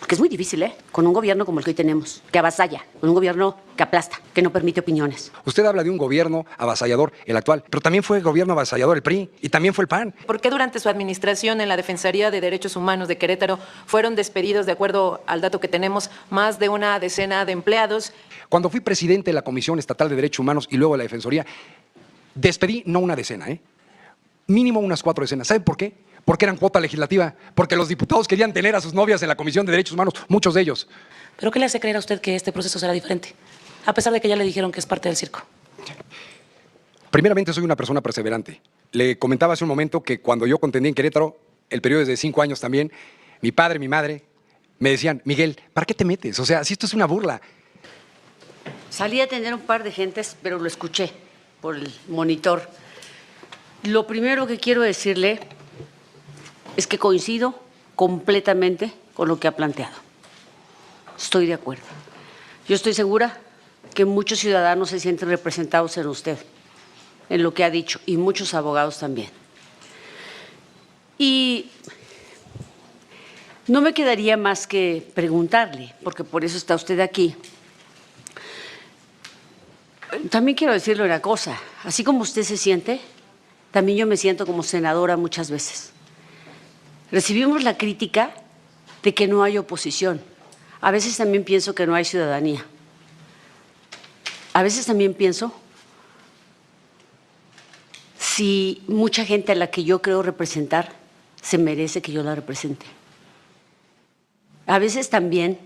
Porque es muy difícil, con un gobierno como el que hoy tenemos, que avasalla, con un gobierno que aplasta, que no permite opiniones. Usted habla de un gobierno avasallador, el actual, pero también fue gobierno avasallador el PRI y también fue el PAN. ¿Por qué durante su administración en la Defensoría de Derechos Humanos de Querétaro fueron despedidos, de acuerdo al dato que tenemos, más de una decena de empleados? Cuando fui presidente de la Comisión Estatal de Derechos Humanos y luego de la Defensoría, despedí no una decena, mínimo unas 4 decenas. ¿Saben por qué? Porque eran cuota legislativa, porque los diputados querían tener a sus novias en la Comisión de Derechos Humanos, muchos de ellos. ¿Pero qué le hace creer a usted que este proceso será diferente? A pesar de que ya le dijeron que es parte del circo. Primeramente, soy una persona perseverante. Le comentaba hace un momento que cuando yo contendí en Querétaro, el periodo es de 5 años también, mi padre, mi madre, me decían, Miguel, ¿para qué te metes? O sea, si esto es una burla. Salí a atender un par de gentes, pero lo escuché por el monitor. Lo primero que quiero decirle es que coincido completamente con lo que ha planteado. Estoy de acuerdo. Yo estoy segura que muchos ciudadanos se sienten representados en usted, en lo que ha dicho, y muchos abogados también. Y no me quedaría más que preguntarle, porque por eso está usted aquí. También quiero decirle una cosa, así como usted se siente, también yo me siento como senadora muchas veces. Recibimos la crítica de que no hay oposición. A veces también pienso que no hay ciudadanía. A veces también pienso si mucha gente a la que yo creo representar se merece que yo la represente. A veces también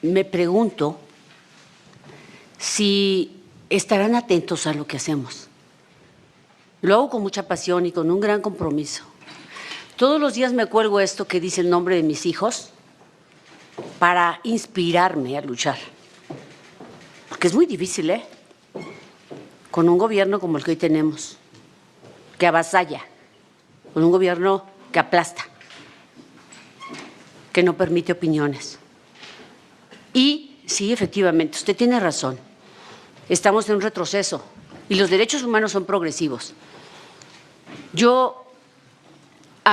me pregunto si estarán atentos a lo que hacemos. Lo hago con mucha pasión y con un gran compromiso. Todos los días me cuelgo esto que dice el nombre de mis hijos para inspirarme a luchar. Porque es muy difícil, con un gobierno como el que hoy tenemos, que avasalla, con un gobierno que aplasta, que no permite opiniones. Y sí, efectivamente, usted tiene razón. Estamos en un retroceso y los derechos humanos son progresivos.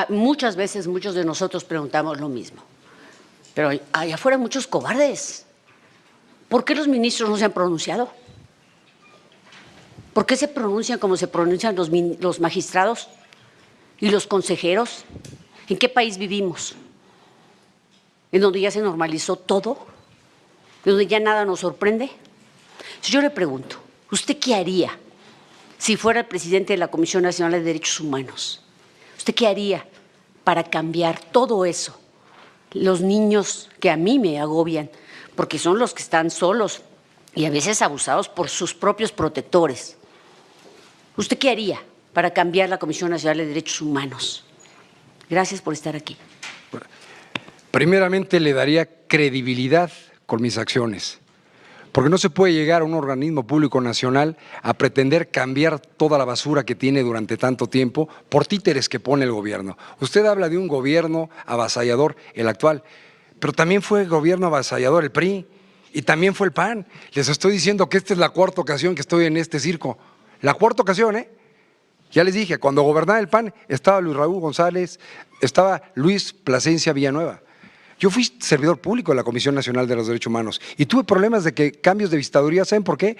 Muchas veces muchos de nosotros preguntamos lo mismo, pero allá afuera hay muchos cobardes. ¿Por qué los ministros no se han pronunciado? ¿Por qué se pronuncian como se pronuncian los magistrados y los consejeros? ¿En qué país vivimos? ¿En donde ya se normalizó todo? ¿En donde ya nada nos sorprende? Yo le pregunto, ¿usted qué haría si fuera el presidente de la Comisión Nacional de Derechos Humanos? ¿Usted qué haría para cambiar todo eso? Los niños que a mí me agobian, porque son los que están solos y a veces abusados por sus propios protectores. ¿Usted qué haría para cambiar la Comisión Nacional de Derechos Humanos? Gracias por estar aquí. Primeramente, le daría credibilidad con mis acciones. Porque no se puede llegar a un organismo público nacional a pretender cambiar toda la basura que tiene durante tanto tiempo por títeres que pone el gobierno. Usted habla de un gobierno avasallador, el actual, pero también fue gobierno avasallador el PRI y también fue el PAN. Les estoy diciendo que esta es la 4ª ocasión que estoy en este circo. La 4ª ocasión, Ya les dije, cuando gobernaba el PAN estaba Luis Raúl González, estaba Luis Plasencia Villanueva. Yo fui servidor público de la Comisión Nacional de los Derechos Humanos y tuve problemas de que cambios de visitaduría, ¿saben por qué?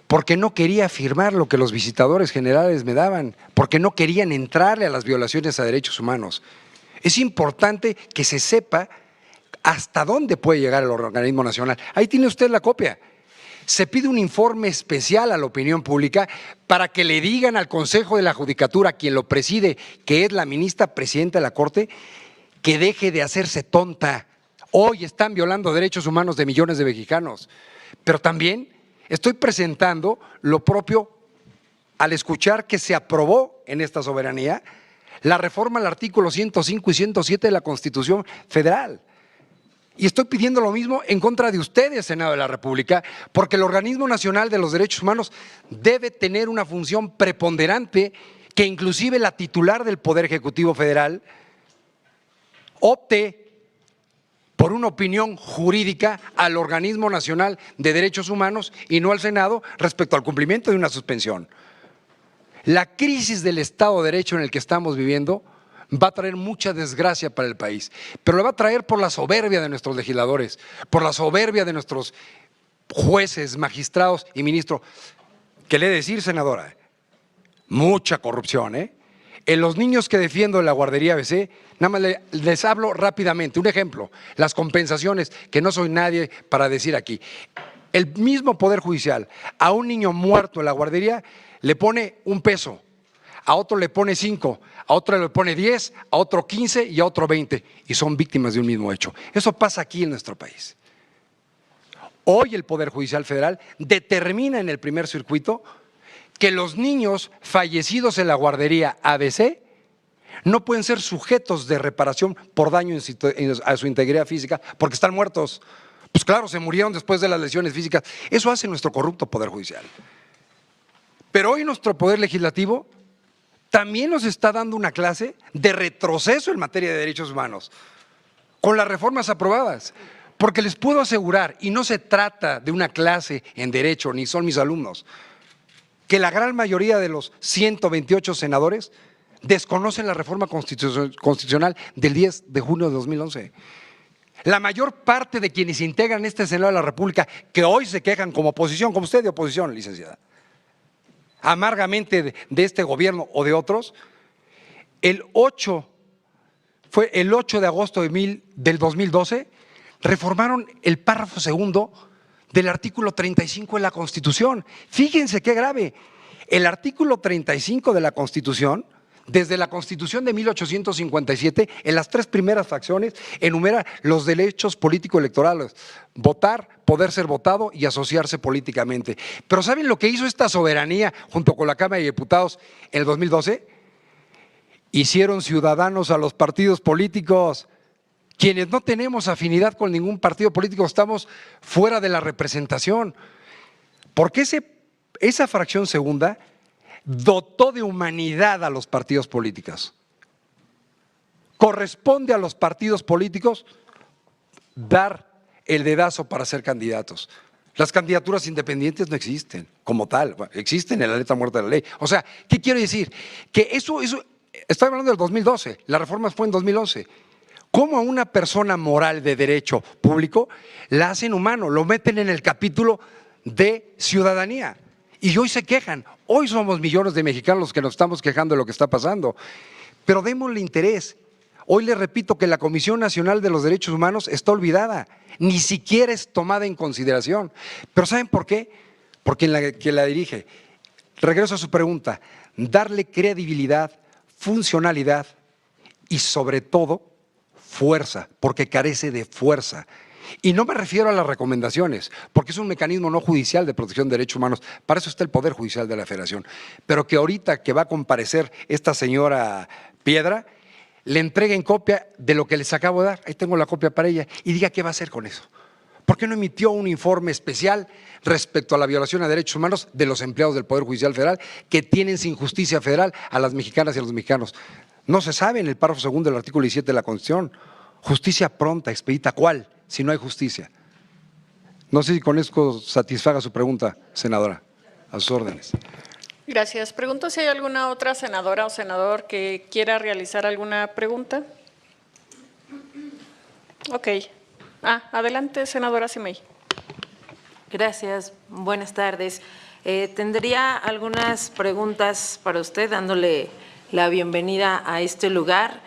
Porque no quería firmar lo que los visitadores generales me daban, porque no querían entrarle a las violaciones a derechos humanos. Es importante que se sepa hasta dónde puede llegar el organismo nacional. Ahí tiene usted la copia. Se pide un informe especial a la opinión pública para que le digan al Consejo de la Judicatura, quien lo preside, que es la ministra presidenta de la Corte, que deje de hacerse tonta. Hoy están violando derechos humanos de millones de mexicanos, pero también estoy presentando lo propio al escuchar que se aprobó en esta soberanía la reforma al artículo 105 y 107 de la Constitución Federal. Y estoy pidiendo lo mismo en contra de ustedes, Senado de la República, porque el Organismo Nacional de los Derechos Humanos debe tener una función preponderante que inclusive la titular del Poder Ejecutivo Federal opte por una opinión jurídica al Organismo Nacional de Derechos Humanos y no al Senado respecto al cumplimiento de una suspensión. La crisis del Estado de Derecho en el que estamos viviendo va a traer mucha desgracia para el país, pero la va a traer por la soberbia de nuestros legisladores, por la soberbia de nuestros jueces, magistrados y ministros. ¿Qué le he de decir, senadora? Mucha corrupción, ¿eh? En los niños que defiendo en la guardería ABC, nada más les hablo rápidamente. Un ejemplo, las compensaciones, que no soy nadie para decir aquí. El mismo Poder Judicial a un niño muerto en la guardería le pone $1, a otro le pone 5, a otro le pone 10, a otro 15 y a otro 20, y son víctimas de un mismo hecho. Eso pasa aquí en nuestro país. Hoy el Poder Judicial Federal determina en el primer circuito que los niños fallecidos en la guardería ABC no pueden ser sujetos de reparación por daño a su integridad física porque están muertos. Pues claro, se murieron después de las lesiones físicas. Eso hace nuestro corrupto Poder Judicial. Pero hoy nuestro Poder Legislativo también nos está dando una clase de retroceso en materia de derechos humanos con las reformas aprobadas. Porque les puedo asegurar, y no se trata de una clase en derecho, ni son mis alumnos, que la gran mayoría de los 128 senadores desconocen la reforma constitucional del 10 de junio de 2011. La mayor parte de quienes integran este Senado de la República, que hoy se quejan como oposición, como usted de oposición, licenciada, amargamente de este gobierno o de otros, fue el 8 de agosto del 2012, reformaron el párrafo segundo del artículo 35 de la Constitución. Fíjense qué grave. El artículo 35 de la Constitución, desde la Constitución de 1857, en las 3 primeras fracciones, enumera los derechos político-electorales: votar, poder ser votado y asociarse políticamente. Pero ¿saben lo que hizo esta soberanía junto con la Cámara de Diputados en el 2012? Hicieron ciudadanos a los partidos políticos. Quienes no tenemos afinidad con ningún partido político estamos fuera de la representación, porque esa fracción segunda dotó de humanidad a los partidos políticos. Corresponde a los partidos políticos dar el dedazo para ser candidatos. Las candidaturas independientes no existen como tal, existen en la letra muerta de la ley. O sea, ¿qué quiero decir? Que eso estoy hablando del 2012, la reforma fue en 2011. ¿Cómo a una persona moral de derecho público la hacen humano? Lo meten en el capítulo de ciudadanía. Y hoy se quejan. Hoy somos millones de mexicanos los que nos estamos quejando de lo que está pasando. Pero démosle interés. Hoy les repito que la Comisión Nacional de los Derechos Humanos está olvidada. Ni siquiera es tomada en consideración. Pero ¿saben por qué? Porque quien la dirige, regreso a su pregunta, darle credibilidad, funcionalidad y sobre todo fuerza, porque carece de fuerza. Y no me refiero a las recomendaciones, porque es un mecanismo no judicial de protección de derechos humanos. Para eso está el Poder Judicial de la Federación. Pero que ahorita que va a comparecer esta señora Piedra, le entreguen copia de lo que les acabo de dar, ahí tengo la copia para ella, y diga qué va a hacer con eso. ¿Por qué no emitió un informe especial respecto a la violación a derechos humanos de los empleados del Poder Judicial Federal que tienen sin justicia federal a las mexicanas y a los mexicanos? No se sabe en el párrafo segundo del artículo 17 de la Constitución. Justicia pronta, expedita, ¿cuál? Si no hay justicia. No sé si con esto satisfaga su pregunta, senadora. A sus órdenes. Gracias. Pregunto si hay alguna otra senadora o senador que quiera realizar alguna pregunta. Ok. Adelante, senadora Simey. Gracias. Buenas tardes. Tendría algunas preguntas para usted, dándole la bienvenida a este lugar.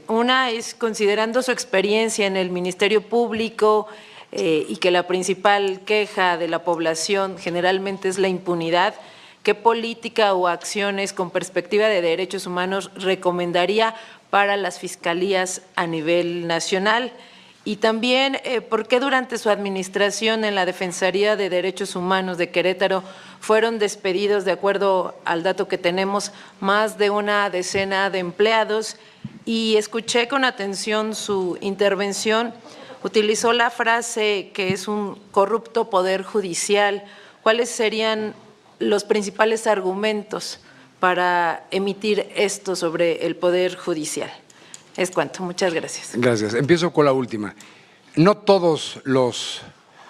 Una es, considerando su experiencia en el Ministerio Público y que la principal queja de la población generalmente es la impunidad, ¿qué política o acciones con perspectiva de derechos humanos recomendaría para las fiscalías a nivel nacional? Y también, ¿por qué durante su administración en la Defensoría de Derechos Humanos de Querétaro fueron despedidos, de acuerdo al dato que tenemos, más de una decena de empleados? Y escuché con atención su intervención, utilizó la frase que es un corrupto poder judicial. ¿Cuáles serían los principales argumentos para emitir esto sobre el Poder Judicial? Es cuanto. Muchas gracias. Gracias. Empiezo con la última. No todos los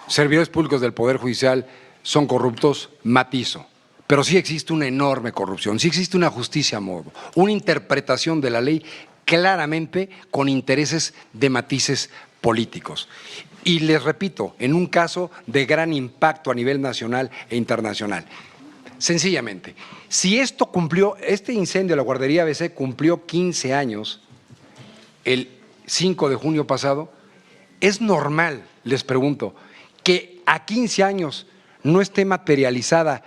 servidores públicos del Poder Judicial son corruptos, matizo. pero sí existe una enorme corrupción, sí existe una justicia a modo, una interpretación de la ley claramente con intereses de matices políticos. Y les repito, en un caso de gran impacto a nivel nacional e internacional. Sencillamente, si este incendio de la guardería ABC cumplió 15 años el 5 de junio pasado, ¿es normal, les pregunto, que a 15 años no esté materializada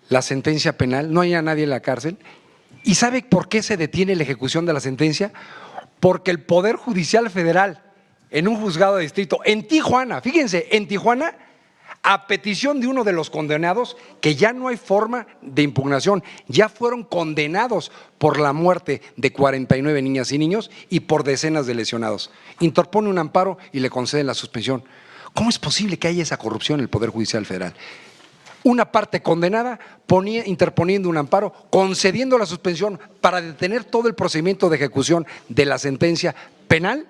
la sentencia penal, no haya nadie en la cárcel? ¿Y sabe por qué se detiene la ejecución de la sentencia? Porque el Poder Judicial Federal, en un juzgado de distrito, en Tijuana, fíjense, en Tijuana, a petición de uno de los condenados, que ya no hay forma de impugnación, ya fueron condenados por la muerte de 49 niñas y niños y por decenas de lesionados. Interpone un amparo y le conceden la suspensión. ¿Cómo es posible que haya esa corrupción en el Poder Judicial Federal? Una parte condenada interponiendo un amparo, concediendo la suspensión para detener todo el procedimiento de ejecución de la sentencia penal,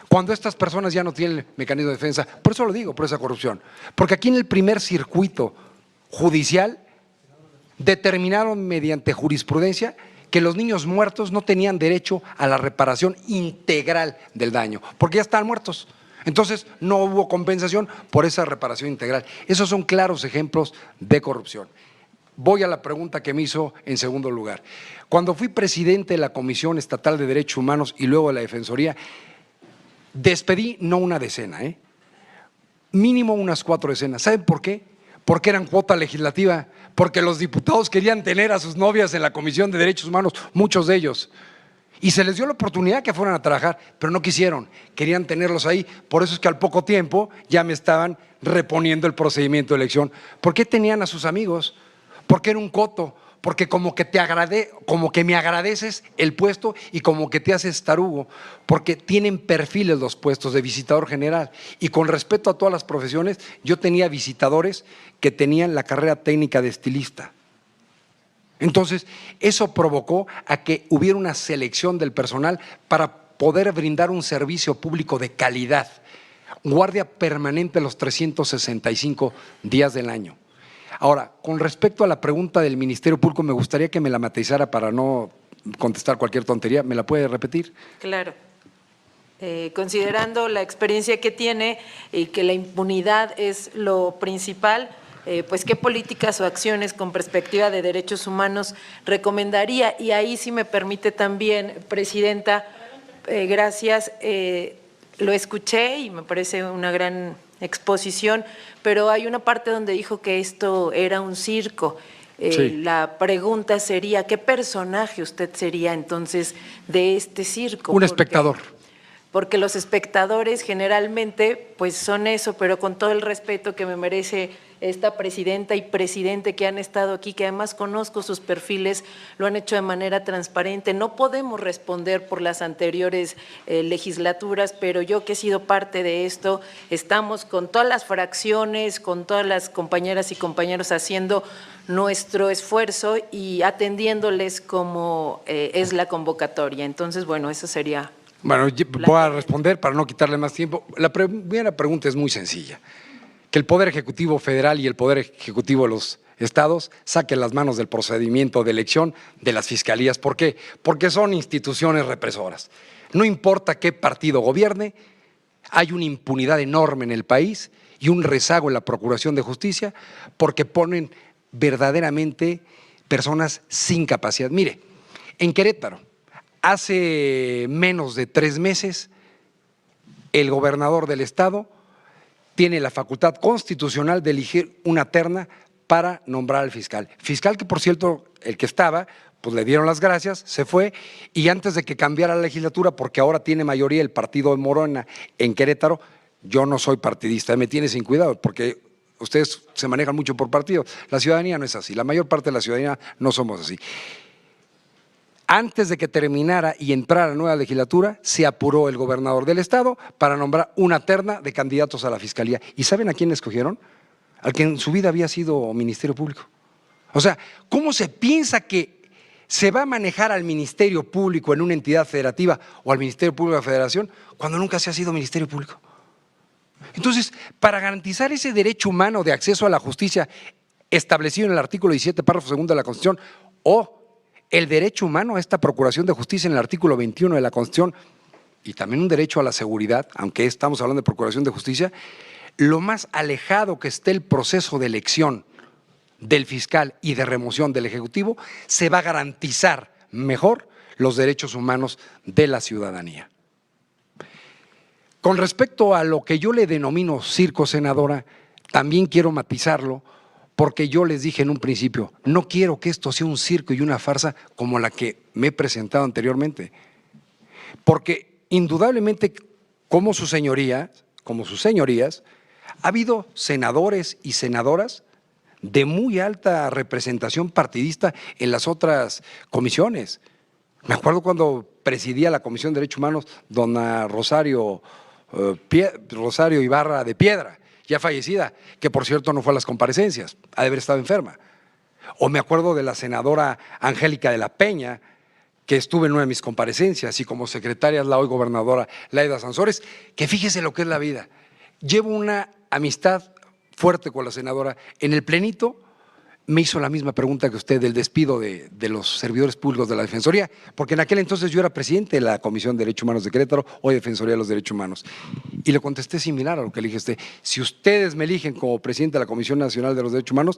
cuando estas personas ya no tienen mecanismo de defensa. Por eso lo digo, por esa corrupción. Porque aquí en el primer circuito judicial determinaron mediante jurisprudencia que los niños muertos no tenían derecho a la reparación integral del daño, porque ya estaban muertos. Entonces no hubo compensación por esa reparación integral. Esos son claros ejemplos de corrupción. Voy a la pregunta que me hizo en segundo lugar. Cuando fui presidente de la Comisión Estatal de Derechos Humanos y luego de la Defensoría, despedí no una decena, mínimo unas 4 decenas. ¿Saben por qué? Porque eran cuota legislativa, porque los diputados querían tener a sus novias en la Comisión de Derechos Humanos, muchos de ellos. Y se les dio la oportunidad que fueran a trabajar, pero no quisieron, querían tenerlos ahí. Por eso es que al poco tiempo ya me estaban reponiendo el procedimiento de elección. ¿Por qué tenían a sus amigos? Porque era un coto, porque como que me agradeces el puesto y como que te haces tarugo, porque tienen perfiles los puestos de visitador general. Y con respeto a todas las profesiones, yo tenía visitadores que tenían la carrera técnica de estilista. Entonces, eso provocó a que hubiera una selección del personal para poder brindar un servicio público de calidad, guardia permanente los 365 días del año. Ahora, con respecto a la pregunta del Ministerio Público, me gustaría que me la matizara para no contestar cualquier tontería. ¿Me la puede repetir? Claro. Considerando la experiencia que tiene y que la impunidad es lo principal, pues qué políticas o acciones con perspectiva de derechos humanos recomendaría. Y ahí, si me permite también, Presidenta, gracias, lo escuché y me parece una gran exposición, pero hay una parte donde dijo que esto era un circo. Sí. La pregunta sería, ¿qué personaje usted sería entonces de este circo? Un espectador. Porque los espectadores generalmente pues son eso, pero con todo el respeto que me merece esta presidenta y presidente que han estado aquí, que además conozco sus perfiles, lo han hecho de manera transparente. No podemos responder por las anteriores legislaturas, pero yo que he sido parte de esto, estamos con todas las fracciones, con todas las compañeras y compañeros haciendo nuestro esfuerzo y atendiéndoles como es la convocatoria. Entonces, bueno, eso sería… Bueno, voy a responder para no quitarle más tiempo. La primera pregunta es muy sencilla. Que el Poder Ejecutivo Federal y el Poder Ejecutivo de los estados saquen las manos del procedimiento de elección de las fiscalías. ¿Por qué? Porque son instituciones represoras. No importa qué partido gobierne, hay una impunidad enorme en el país y un rezago en la Procuración de Justicia porque ponen verdaderamente personas sin capacidad. Mire, en Querétaro, hace menos de 3 meses, el gobernador del estado tiene la facultad constitucional de elegir una terna para nombrar al fiscal. Fiscal que, por cierto, el que estaba, pues le dieron las gracias, se fue, y antes de que cambiara la legislatura, porque ahora tiene mayoría el partido de Morena en Querétaro, yo no soy partidista, me tiene sin cuidado, porque ustedes se manejan mucho por partido. La ciudadanía no es así, la mayor parte de la ciudadanía no somos así. Antes de que terminara y entrara la nueva legislatura, se apuró el gobernador del estado para nombrar una terna de candidatos a la fiscalía. ¿Y saben a quién escogieron? Al que en su vida había sido Ministerio Público. O sea, ¿cómo se piensa que se va a manejar al Ministerio Público en una entidad federativa o al Ministerio Público de la Federación cuando nunca se ha sido Ministerio Público? Entonces, para garantizar ese derecho humano de acceso a la justicia establecido en el artículo 17, párrafo segundo de la Constitución, o el derecho humano a esta procuración de justicia en el artículo 21 de la Constitución, y también un derecho a la seguridad, aunque estamos hablando de procuración de justicia, lo más alejado que esté el proceso de elección del fiscal y de remoción del Ejecutivo, se va a garantizar mejor los derechos humanos de la ciudadanía. Con respecto a lo que yo le denomino circo, senadora, también quiero matizarlo, porque yo les dije en un principio, no quiero que esto sea un circo y una farsa como la que me he presentado anteriormente, porque indudablemente, como sus señorías, ha habido senadores y senadoras de muy alta representación partidista en las otras comisiones. Me acuerdo cuando presidía la Comisión de Derechos Humanos, dona Rosario Ibarra de Piedra, ya fallecida, que por cierto no fue a las comparecencias, ha de haber estado enferma. O me acuerdo de la senadora Angélica de la Peña, que estuve en una de mis comparecencias, y como secretaria la hoy gobernadora Laida Sansores, que fíjese lo que es la vida. Llevo una amistad fuerte con la senadora. En el plenito me hizo la misma pregunta que usted del despido de los servidores públicos de la Defensoría, porque en aquel entonces yo era presidente de la Comisión de Derechos Humanos de Querétaro, hoy Defensoría de los Derechos Humanos. Y le contesté similar a lo que le dije a usted. Si ustedes me eligen como presidente de la Comisión Nacional de los Derechos Humanos,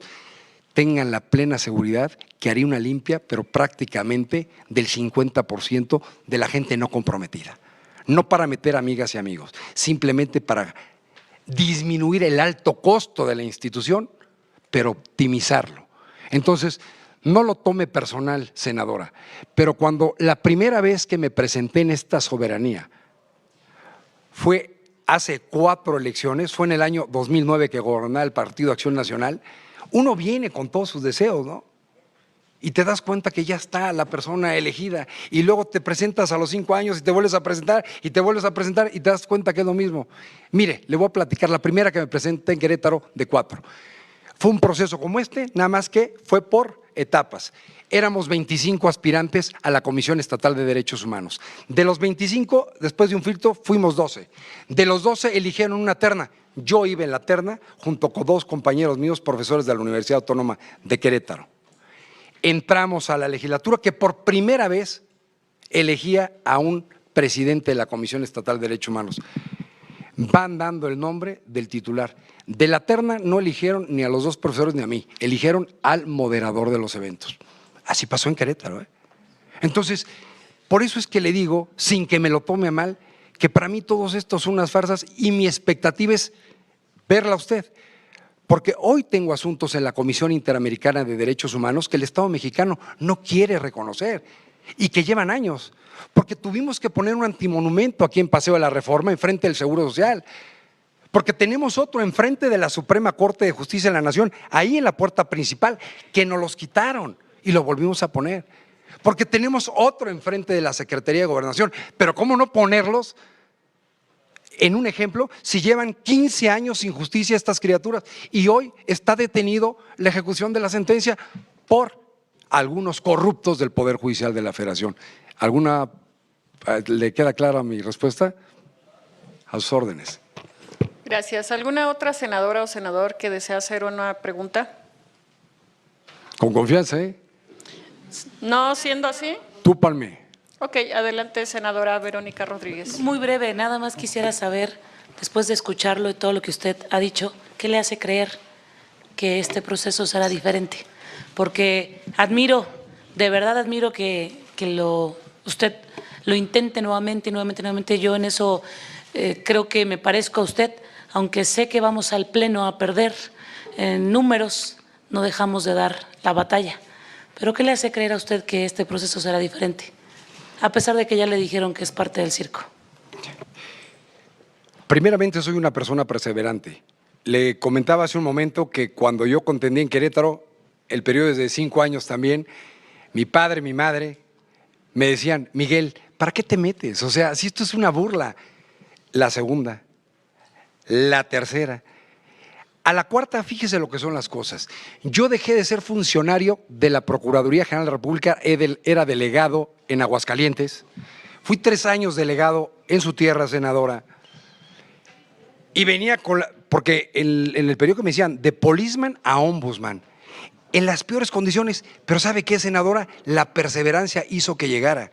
tengan la plena seguridad que haré una limpia, pero prácticamente del 50% de la gente no comprometida. No para meter amigas y amigos, simplemente para disminuir el alto costo de la institución, pero optimizarlo. Entonces, no lo tome personal, senadora, pero cuando la primera vez que me presenté en esta soberanía fue hace 4 elecciones, fue en el año 2009 que gobernaba el Partido Acción Nacional, uno viene con todos sus deseos, ¿no? Y te das cuenta que ya está la persona elegida y luego te presentas a los 5 años y te vuelves a presentar y te vuelves a presentar y te das cuenta que es lo mismo. Mire, le voy a platicar la primera que me presenté en Querétaro de 4. Fue un proceso como este, nada más que fue por etapas. Éramos 25 aspirantes a la Comisión Estatal de Derechos Humanos. De los 25, después de un filtro, fuimos 12. De los 12 eligieron una terna. Yo iba en la terna junto con 2 compañeros míos, profesores de la Universidad Autónoma de Querétaro. Entramos a la legislatura que por primera vez elegía a un presidente de la Comisión Estatal de Derechos Humanos. Van dando el nombre del titular. De la terna no eligieron ni a los 2 profesores ni a mí, eligieron al moderador de los eventos. Así pasó en Querétaro, ¿eh? Entonces, por eso es que le digo, sin que me lo tome a mal, que para mí todos estos son unas farsas y mi expectativa es verla a usted. Porque hoy tengo asuntos en la Comisión Interamericana de Derechos Humanos que el Estado mexicano no quiere reconocer y que llevan años, porque tuvimos que poner un antimonumento aquí en Paseo de la Reforma, enfrente del Seguro Social, porque tenemos otro enfrente de la Suprema Corte de Justicia de la Nación, ahí en la puerta principal, que nos los quitaron y lo volvimos a poner, porque tenemos otro enfrente de la Secretaría de Gobernación, pero ¿cómo no ponerlos? En un ejemplo, si llevan 15 años sin justicia estas criaturas y hoy está detenido la ejecución de la sentencia por algunos corruptos del Poder Judicial de la Federación. ¿Le queda clara mi respuesta? A sus órdenes. Gracias. ¿Alguna otra senadora o senador que desea hacer una pregunta? Con confianza, ¿eh? No siendo así. Túpanme. Ok, adelante, senadora Verónica Rodríguez. Muy breve, nada más quisiera saber, después de escucharlo y todo lo que usted ha dicho, ¿qué le hace creer que este proceso será diferente? Porque admiro, de verdad admiro que usted lo intente nuevamente. Yo en eso creo que me parezco a usted, aunque sé que vamos al Pleno a perder en números, no dejamos de dar la batalla. ¿Pero qué le hace creer a usted que este proceso será diferente? A pesar de que ya le dijeron que es parte del circo. Primeramente, soy una persona perseverante. Le comentaba hace un momento que cuando yo contendí en Querétaro, el periodo es de 5 años también, mi padre, mi madre, me decían, Miguel, ¿para qué te metes? O sea, si esto es una burla. La segunda, la tercera. A la cuarta, fíjese lo que son las cosas. Yo dejé de ser funcionario de la Procuraduría General de la República, era delegado en Aguascalientes. Fui 3 años delegado en su tierra, senadora. Y venía porque en el periódico me decían de policeman a ombudsman. en las peores condiciones, pero ¿sabe qué, senadora? La perseverancia hizo que llegara.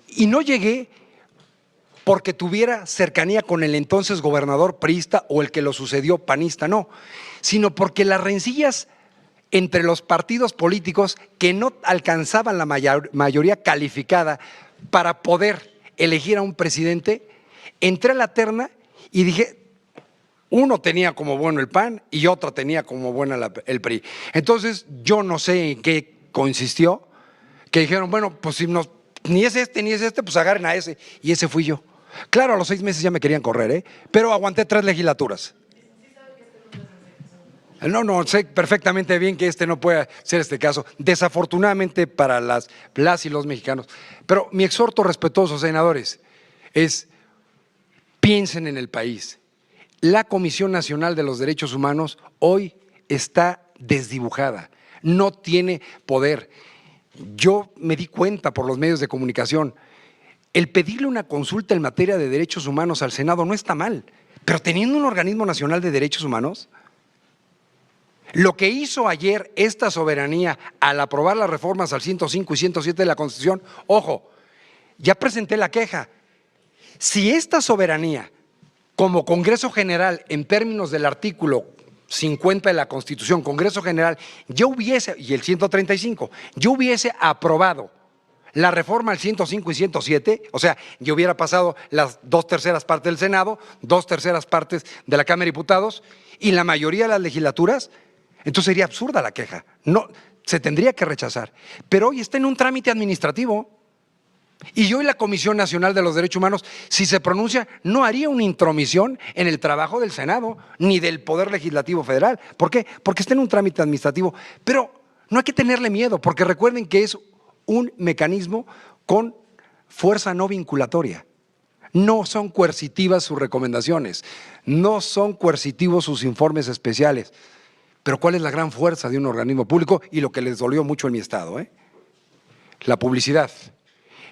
Y no llegué porque tuviera cercanía con el entonces gobernador priista o el que lo sucedió panista, no, sino porque las rencillas entre los partidos políticos que no alcanzaban la mayoría calificada para poder elegir a un presidente, entré a la terna y dije, uno tenía como bueno el PAN y otro tenía como buena el PRI. Entonces yo no sé en qué consistió, que dijeron, bueno, pues si ni es este ni es este, pues agarren a ese, y ese fui yo. Claro, a los 6 meses ya me querían correr, pero aguanté 3 legislaturas. No, sé perfectamente bien que este no puede ser este caso, desafortunadamente para las y los mexicanos. Pero mi exhorto respetuoso, senadores, es piensen en el país. La Comisión Nacional de los Derechos Humanos hoy está desdibujada, no tiene poder. Yo me di cuenta por los medios de comunicación, el pedirle una consulta en materia de derechos humanos al Senado no está mal, pero teniendo un organismo nacional de derechos humanos, lo que hizo ayer esta soberanía al aprobar las reformas al 105 y 107 de la Constitución, ojo, ya presenté la queja. Si esta soberanía, como Congreso General, en términos del artículo 50 de la Constitución, Congreso General, yo hubiese, y el 135, yo hubiese aprobado la reforma al 105 y 107, o sea, yo hubiera pasado las 2/3 partes del Senado, 2/3 partes de la Cámara de Diputados y la mayoría de las legislaturas, entonces sería absurda la queja, no, se tendría que rechazar. Pero hoy está en un trámite administrativo y hoy la Comisión Nacional de los Derechos Humanos, si se pronuncia, no haría una intromisión en el trabajo del Senado ni del Poder Legislativo Federal. ¿Por qué? Porque está en un trámite administrativo, pero no hay que tenerle miedo, porque recuerden que es un mecanismo con fuerza no vinculatoria. No son coercitivas sus recomendaciones, no son coercitivos sus informes especiales. Pero ¿cuál es la gran fuerza de un organismo público? Y lo que les dolió mucho en mi estado, la publicidad.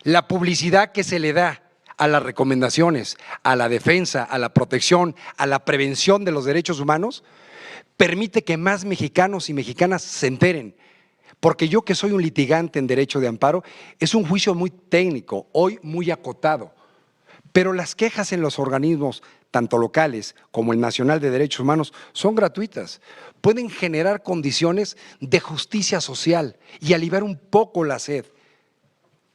La publicidad que se le da a las recomendaciones, a la defensa, a la protección, a la prevención de los derechos humanos, permite que más mexicanos y mexicanas se enteren. Porque yo, que soy un litigante en derecho de amparo, es un juicio muy técnico, hoy muy acotado. Pero las quejas en los organismos, tanto locales como el Nacional de Derechos Humanos, son gratuitas. Pueden generar condiciones de justicia social y aliviar un poco la sed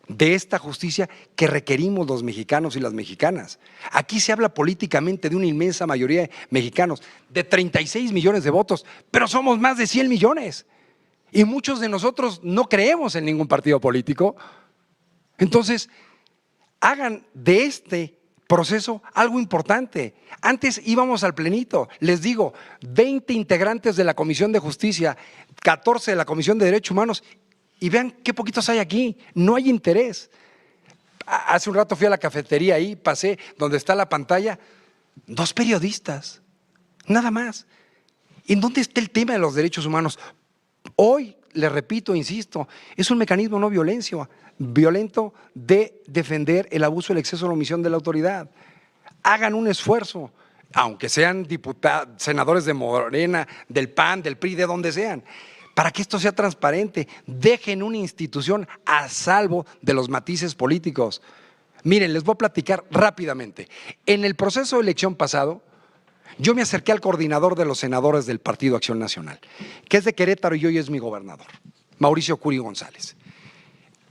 de esta justicia que requerimos los mexicanos y las mexicanas. Aquí se habla políticamente de una inmensa mayoría de mexicanos, de 36 millones de votos, pero somos más de 100 millones. Y muchos de nosotros no creemos en ningún partido político. Entonces, hagan de este proceso algo importante. Antes íbamos al plenito, les digo, 20 integrantes de la Comisión de Justicia, 14 de la Comisión de Derechos Humanos, y vean qué poquitos hay aquí, no hay interés. Hace un rato fui a la cafetería ahí, pasé donde está la pantalla, 2 periodistas, nada más. ¿En dónde está el tema de los derechos humanos? Hoy, le repito, insisto, es un mecanismo no violento de defender el abuso, el exceso o la omisión de la autoridad. Hagan un esfuerzo, aunque sean diputados, senadores de Morena, del PAN, del PRI, de donde sean, para que esto sea transparente. Dejen una institución a salvo de los matices políticos. Miren, les voy a platicar rápidamente. En el proceso de elección pasado, yo me acerqué al coordinador de los senadores del Partido Acción Nacional, que es de Querétaro y hoy es mi gobernador, Mauricio Curi González,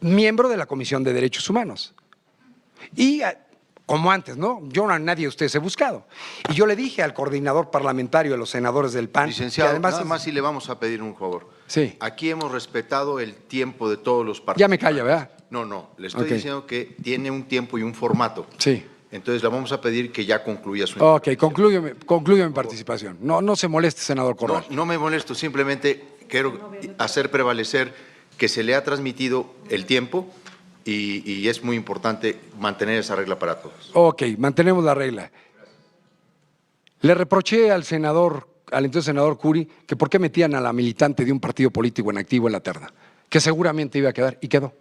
miembro de la Comisión de Derechos Humanos. Y como antes, ¿no? Yo a nadie de ustedes he buscado. Y yo le dije al coordinador parlamentario de los senadores del PAN… Licenciado, además nada más si le vamos a pedir un favor. Sí. Aquí hemos respetado el tiempo de todos los partidos. Ya me calla, ¿verdad? No, le estoy Ok. diciendo que tiene un tiempo y un formato. Sí. Entonces le vamos a pedir que ya concluya su Ok, intervención. concluyo mi participación. No se moleste, senador Corral. No me molesto, simplemente quiero hacer prevalecer que se le ha transmitido el tiempo y es muy importante mantener esa regla para todos. Ok, mantenemos la regla. Le reproché al entonces senador Curi, que por qué metían a la militante de un partido político en activo en la terna, que seguramente iba a quedar, y quedó.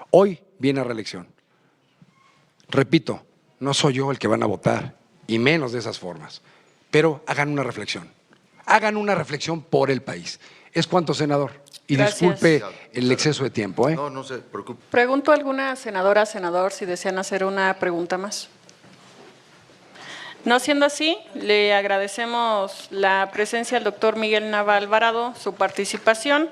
Hoy viene a reelección. Repito, no soy yo el que van a votar, y menos de esas formas, pero hagan una reflexión por el país. ¿Es cuánto, senador? Y Gracias. disculpe el exceso de tiempo, ¿eh? No, no se preocupe. Pregunto a alguna senadora, senador, si desean hacer una pregunta más. No siendo así, le agradecemos la presencia del doctor Miguel Nava Alvarado, su participación.